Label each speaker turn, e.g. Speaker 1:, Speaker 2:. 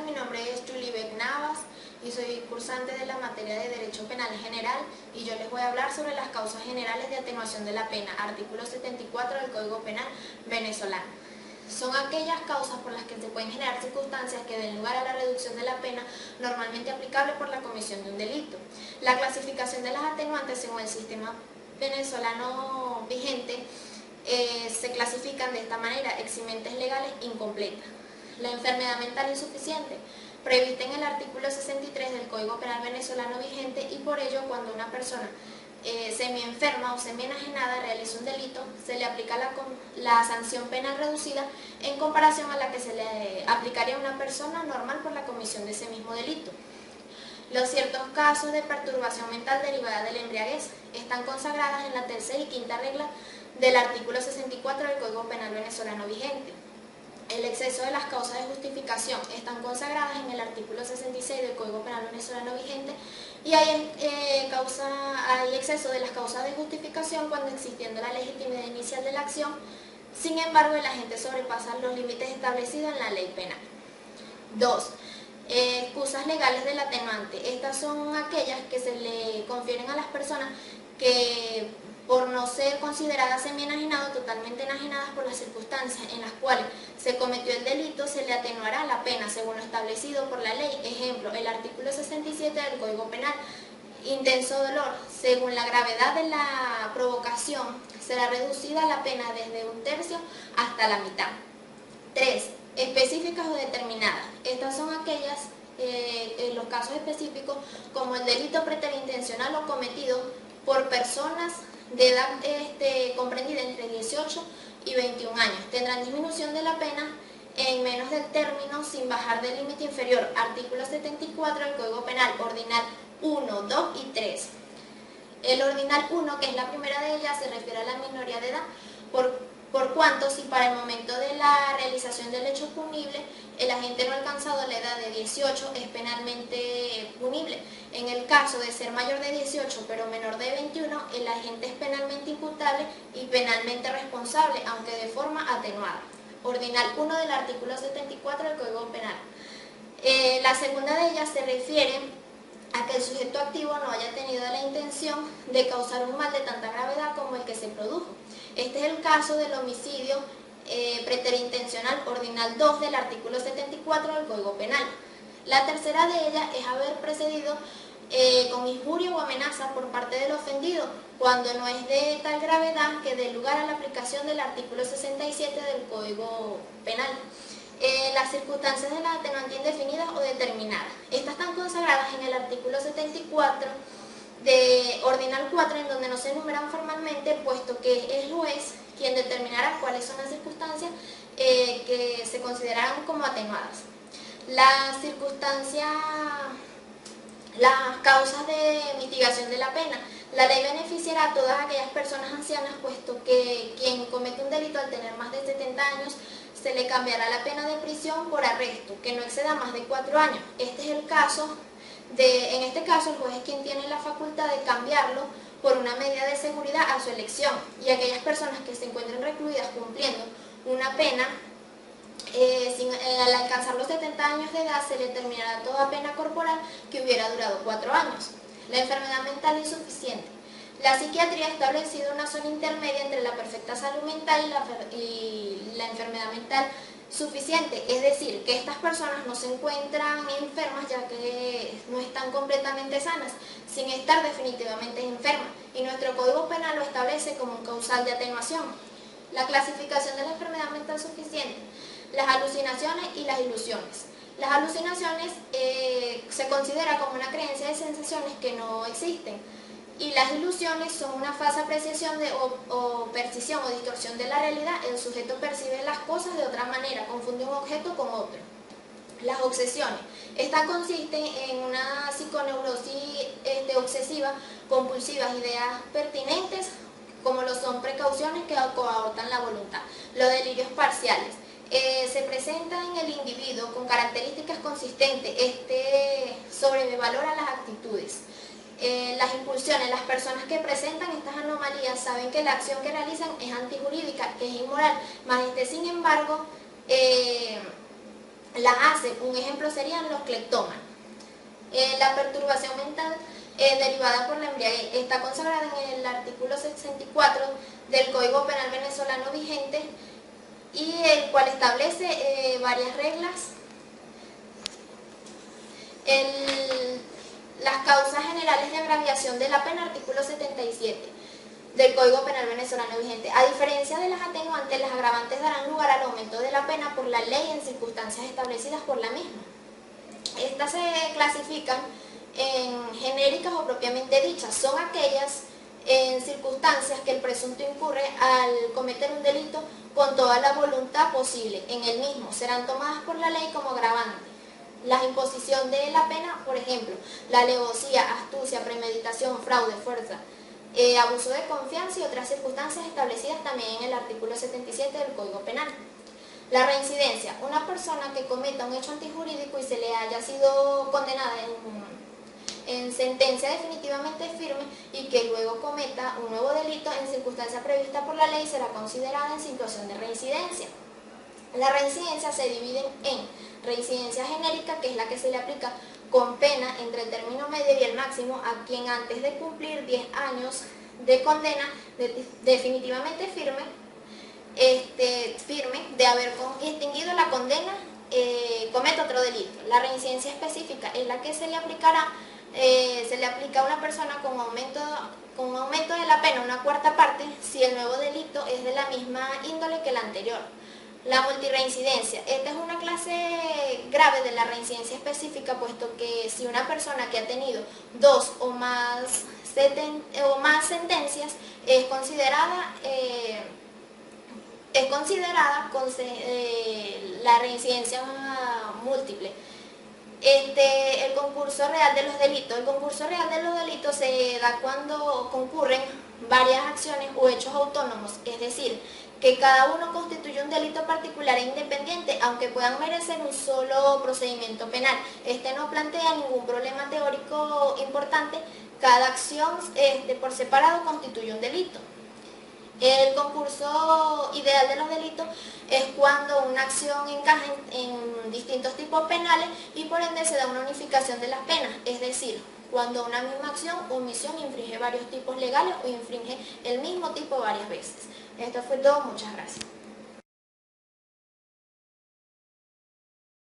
Speaker 1: mi nombre es Julibet Navas y soy cursante de la materia de Derecho Penal General y yo les voy a hablar sobre las causas generales de atenuación de la pena, artículo 74 del Código Penal venezolano. Son aquellas causas por las que se pueden generar circunstancias que den lugar a la reducción de la pena normalmente aplicable por la comisión de un delito. La clasificación de las atenuantes según el sistema venezolano vigente se clasifican de esta manera: eximentes legales incompletas. La enfermedad mental insuficiente, prevista en el artículo 63 del Código Penal venezolano vigente, y por ello cuando una persona semi-enferma o semi-enajenada realiza un delito, se le aplica la sanción penal reducida en comparación a la que se le aplicaría a una persona normal por la comisión de ese mismo delito. Los ciertos casos de perturbación mental derivada de la embriaguez están consagradas en la tercera y quinta regla del artículo 64 del Código Penal venezolano vigente. El exceso de las causas de justificación están consagradas en el artículo 66 del Código Penal venezolano vigente, y hay exceso de las causas de justificación cuando, existiendo la legitimidad inicial de la acción, sin embargo el agente sobrepasa los límites establecidos en la ley penal. 2. Excusas legales del atenuante. Estas son aquellas que se le confieren a las personas que, por no ser consideradas semi-enajenadas o totalmente enajenadas por las circunstancias en las cuales se cometió el delito, se le atenuará la pena según lo establecido por la ley. Ejemplo, el artículo 67 del Código Penal. Intenso dolor. Según la gravedad de la provocación, será reducida la pena desde un tercio hasta la mitad. 3. Específicas o determinadas. Estas son aquellas, en los casos específicos, como el delito preterintencional o cometido por personas de edad comprendida entre 18 y 21 años. Tendrán disminución de la pena en menos del término sin bajar del límite inferior. Artículo 74 del Código Penal, ordinal 1, 2 y 3. El ordinal 1, que es la primera de ellas, se refiere a la minoría de edad, por cuanto si para el momento de la realización del hecho punible el agente no ha alcanzado la edad de 18, es penalmente punible. En el caso de ser mayor de 18 pero menor de 21, el agente es penalmente imputable y penalmente responsable, aunque de forma atenuada. Ordinal 1 del artículo 74 del Código Penal. La segunda de ellas se refiere a que el sujeto activo no haya tenido la intención de causar un mal de tanta gravedad como el que se produjo. Este es el caso del homicidio preterintencional, ordinal 2 del artículo 74 del Código Penal. La tercera de ellas es haber precedido con injuria o amenaza por parte del ofendido, cuando no es de tal gravedad que dé lugar a la aplicación del artículo 67 del Código Penal. Las circunstancias de la atenuante indefinidas o determinadas. Estas están consagradas en el artículo 74 de ordinal 4, en donde no se enumeran formalmente, puesto que es el juez quien determinará cuáles son las circunstancias que se considerarán como atenuadas. Las causas de mitigación de la pena. La ley beneficiará a todas aquellas personas ancianas, puesto que quien comete un delito al tener más de 70 años se le cambiará la pena de prisión por arresto, que no exceda más de 4 años. Este es el caso en este caso el juez es quien tiene la facultad de cambiarlo por una medida de seguridad a su elección, y aquellas personas que se encuentren recluidas cumpliendo una pena al alcanzar los 70 años de edad, se le terminará toda pena corporal que hubiera durado 4 años. La enfermedad mental insuficiente. La psiquiatría ha establecido una zona intermedia entre la perfecta salud mental y la enfermedad mental suficiente, es decir, que estas personas no se encuentran enfermas ya que no están completamente sanas, sin estar definitivamente enfermas, y nuestro Código Penal lo establece como un causal de atenuación. La clasificación de la enfermedad mental suficiente. Las alucinaciones y las ilusiones. Las alucinaciones se considera como una creencia de sensaciones que no existen, y las ilusiones son una falsa apreciación o percepción o distorsión de la realidad. El sujeto percibe las cosas de otra manera, confunde un objeto con otro. Las obsesiones. Estas consisten en una psiconeurosis obsesiva, compulsivas, ideas pertinentes, como lo son precauciones que coartan la voluntad. Los delirios parciales. Se presenta en el individuo con características consistentes, sobrevalora las actitudes. Las impulsiones. Las personas que presentan estas anomalías saben que la acción que realizan es antijurídica, que es inmoral, mas sin embargo las hace. Un ejemplo serían los cleptómanos. La perturbación mental derivada por la embriaguez está consagrada en el artículo 64 del Código Penal venezolano vigente, y el cual establece varias reglas. Las causas generales de agraviación de la pena, artículo 77 del Código Penal venezolano vigente. A diferencia de las atenuantes, las agravantes darán lugar al aumento de la pena por la ley en circunstancias establecidas por la misma. Estas se clasifican en genéricas o propiamente dichas. Son aquellas en circunstancias que el presunto incurre al cometer un delito con toda la voluntad posible en el mismo. Serán tomadas por la ley como agravante. La imposición de la pena, por ejemplo, la alevosía, astucia, premeditación, fraude, fuerza, abuso de confianza y otras circunstancias establecidas también en el artículo 77 del Código Penal. La reincidencia, una persona que cometa un hecho antijurídico y se le haya sido condenada en sentencia definitivamente firme y que luego cometa un nuevo delito en circunstancia prevista por la ley, será considerada en situación de reincidencia. La reincidencia se divide en reincidencia genérica, que es la que se le aplica con pena entre el término medio y el máximo a quien antes de cumplir 10 años de condena definitivamente firme, de haber extinguido la condena, comete otro delito. La reincidencia específica es la que se le aplica a una persona con un aumento de la pena, una cuarta parte, si el nuevo delito es de la misma índole que el anterior. La multirreincidencia. Esta es una clase grave de la reincidencia específica, puesto que si una persona que ha tenido 2 o más sentencias es considerada la reincidencia múltiple. El concurso real de los delitos. El concurso real de los delitos se da cuando concurren varias acciones o hechos autónomos, es decir, que cada uno constituye un delito particular e independiente, aunque puedan merecer un solo procedimiento penal. No plantea ningún problema teórico importante. Cada acción por separado constituye un delito. El concurso ideal de los delitos es cuando una acción encaja en distintos tipos penales y por ende se da una unificación de las penas, es decir, cuando una misma acción o omisión infringe varios tipos legales o infringe el mismo tipo varias veces. Esto fue todo, muchas gracias.